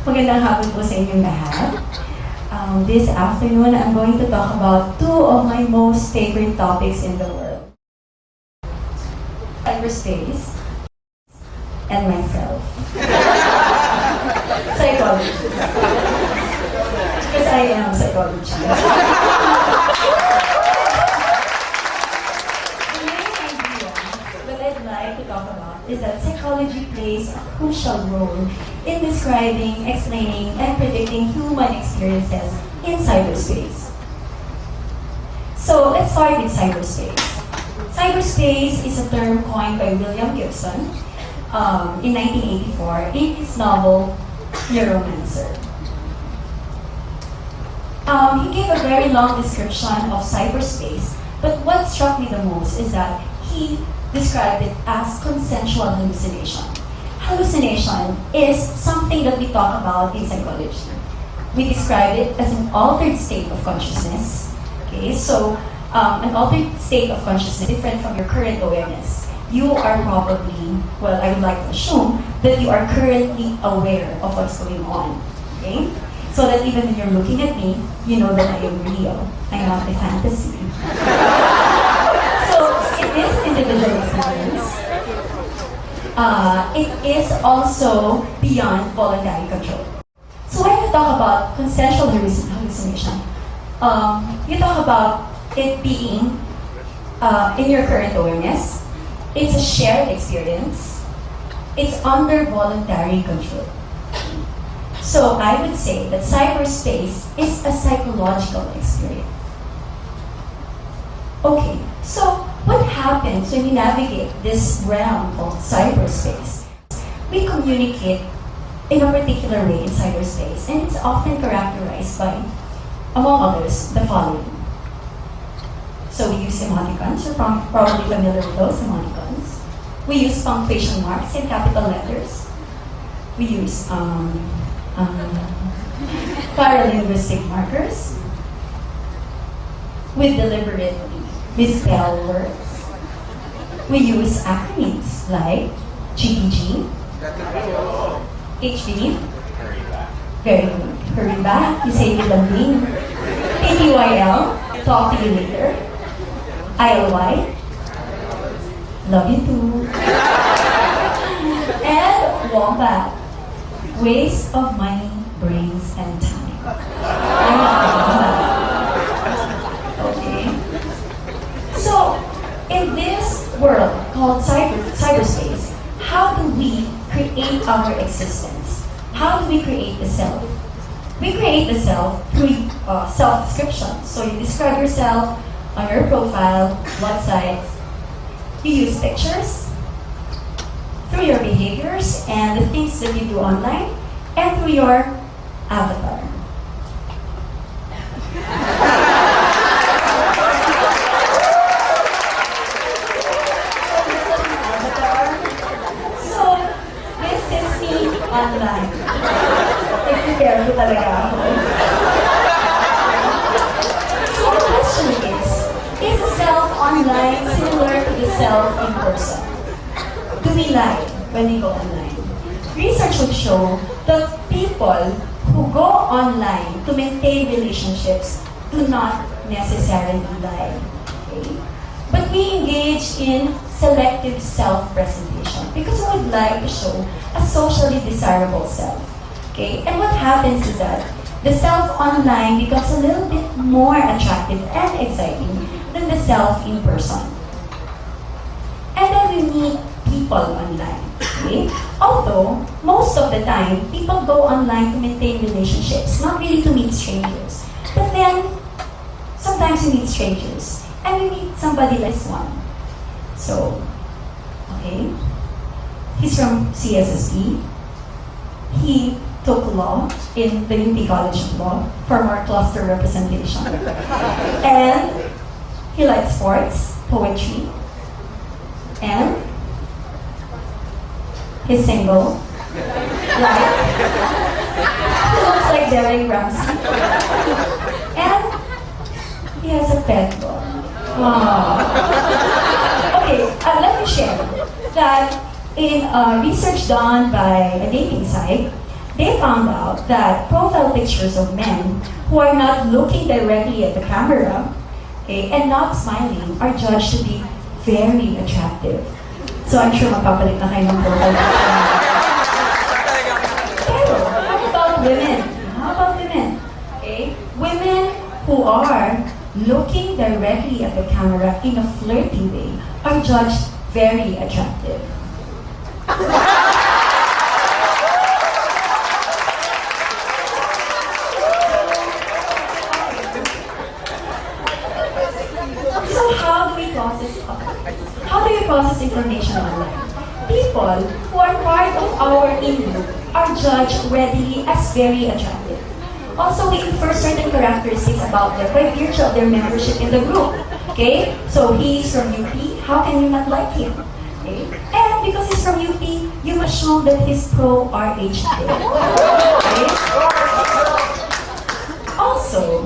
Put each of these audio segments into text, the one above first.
Magandang hapon po sa inyong lahat. This afternoon, I'm going to talk about two of my most favorite topics in the world. Cyberspace and myself. Psychology. Because I am psychology. The main idea that I'd like to talk about is that psychology plays a crucial role in describing, explaining, and predicting human experiences in cyberspace. So let's start with cyberspace. Cyberspace is a term coined by William Gibson in 1984 in his novel Neuromancer. He gave a very long description of cyberspace, but what struck me the most is that he described it as consensual hallucination. Hallucination is something that we talk about in psychology. We describe it as an altered state of consciousness. Okay, so an altered state of consciousness different from your current awareness. You are probably, well, I would like to assume that you are currently aware of what's going on. Okay, so that even when you're looking at me, you know that I am real. I'm not a fantasy. So in this individual experience, it is also beyond voluntary control. So when you talk about consensual hallucination, you talk about it being in your current awareness. It's a shared experience. It's under voluntary control. So I would say that cyberspace is a psychological experience. Okay, so what happens when we navigate this realm called cyberspace? We communicate in a particular way in cyberspace, and it's often characterized by, among others, the following. So we use emoticons. You're probably familiar with those emoticons. We use punctuation marks in capital letters. We use paralinguistic markers. We deliberately misspell words. We use acronyms like GDG, HB, very good, hurry back, you say with a name, PTYL, talk to you later, ILY, love you too, and wombat, waste of money, brains, and time. Okay. So, in this world called cyberspace, how do we create our existence? How do we create the self? We create the self through self-description. So you describe yourself on your profile, websites. You use pictures through your behaviors and the things that you do online, and through your avatar. Online. Nag-prepare ko talaga ako. So the question is the self online similar to the self in person? Do we lie when we go online? Research would show that people who go online to maintain relationships do not necessarily lie. Okay? But we engage in selective self-presentation because we would like to show a socially desirable self. Okay? And what happens is that the self online becomes a little bit more attractive and exciting than the self in person. And then we meet people online. Okay? Although, most of the time, people go online to maintain relationships, not really to meet strangers. But then, sometimes we meet strangers, and we meet somebody like this one. So, okay, he's from CSSP. He took law in the UP College of Law for more cluster representation. And he likes sports, poetry, and he's single. Like, he looks like Derek Ramsey. And he has a pet dog. Okay, let me share that in research done by a dating site, They found out that profile pictures of men who are not looking directly at the camera, okay, and not smiling are judged to be very attractive. So I'm sure magpapalit na kayo ng profile picture. Pero, how about women? How about women? Okay? Women who are looking directly at the camera in a flirty way are judged very attractive. So how do we process How do you process information online? People who are part of our in-group are judged readily as very attractive. Also, we infer certain characteristics about them by virtue of their membership in the group. Okay? So, he's from UP. How can you not like him? Okay? And because he's from UP, you must show that he's pro-RH. Okay? Also,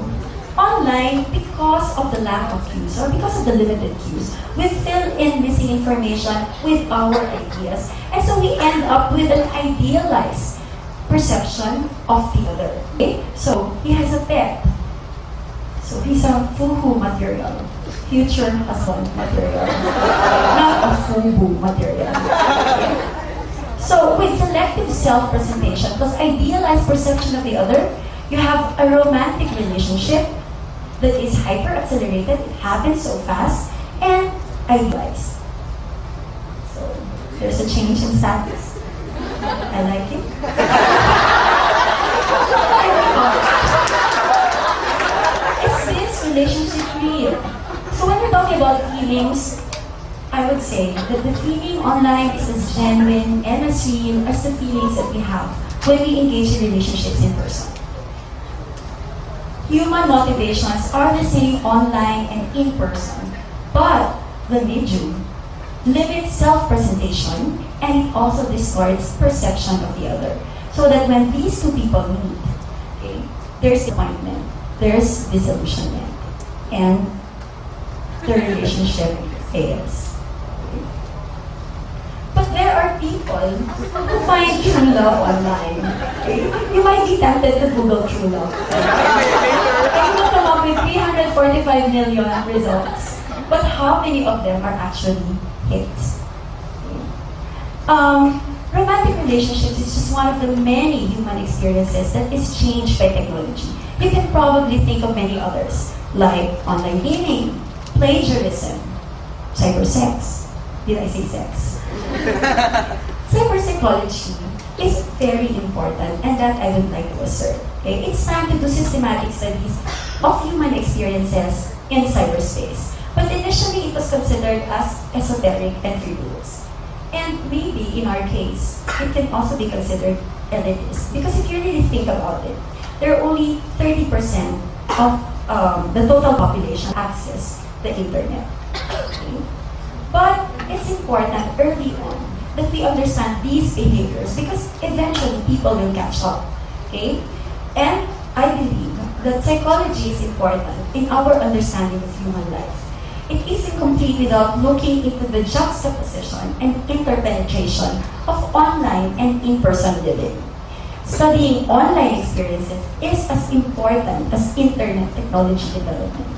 online, because of the lack of cues or because of the limited cues, we fill in missing information with our ideas. And so we end up with an idealized perception of the other. Okay? So, he has a pet. So, he's a fuhu material. Future husband material. Not a fubu material. Okay? So, with selective self-presentation, plus idealized perception of the other, you have a romantic relationship that is hyper-accelerated, it happens so fast, and idealized. So, there's a change in status. I like it. Is this relationship real? So when we're talking about feelings, I would say that the feeling online is as genuine and as real as the feelings that we have when we engage in relationships in person. Human motivations are the same online and in person, but the medium limits self-presentation and it also distorts perception of the other. So that when these two people meet, okay, there's disappointment, there's disillusionment, and the relationship fails. Okay? But there are people who find true love online. Okay? You might be tempted to Google true love. And you will come up with 345 million results. But how many of them are actually hits? Romantic relationships is just one of the many human experiences that is changed by technology. You can probably think of many others, like online dating, plagiarism, cybersex. Did I say sex? Cyberpsychology is very important, and that I would like to assert. Okay? It's time to do systematic studies of human experiences in cyberspace. But initially, it was considered as esoteric and frivolous. And maybe, in our case, it can also be considered elitist. Because if you really think about it, there are only 30% of the total population access the internet. Okay? But it's important early on that we understand these behaviors because eventually people will catch up. Okay? And I believe that psychology is important in our understanding of human life. It isn't complete without looking into the juxtaposition and interpenetration of online and in-person living. Studying online experiences is as important as internet technology development.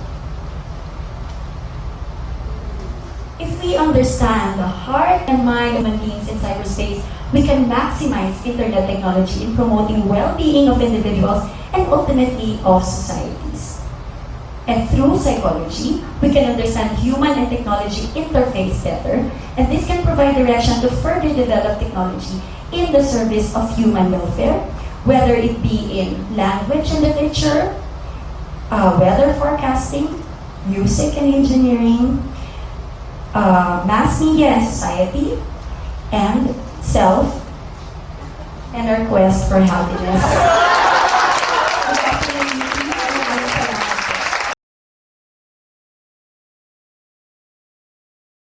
If we understand the heart and mind of human beings in cyberspace, we can maximize internet technology in promoting well-being of individuals and ultimately of societies. And through psychology, we can understand human and technology interface better, and this can provide direction to further develop technology in the service of human welfare, whether it be in language and literature, weather forecasting, music and engineering, mass media and society, and self, and our quest for happiness.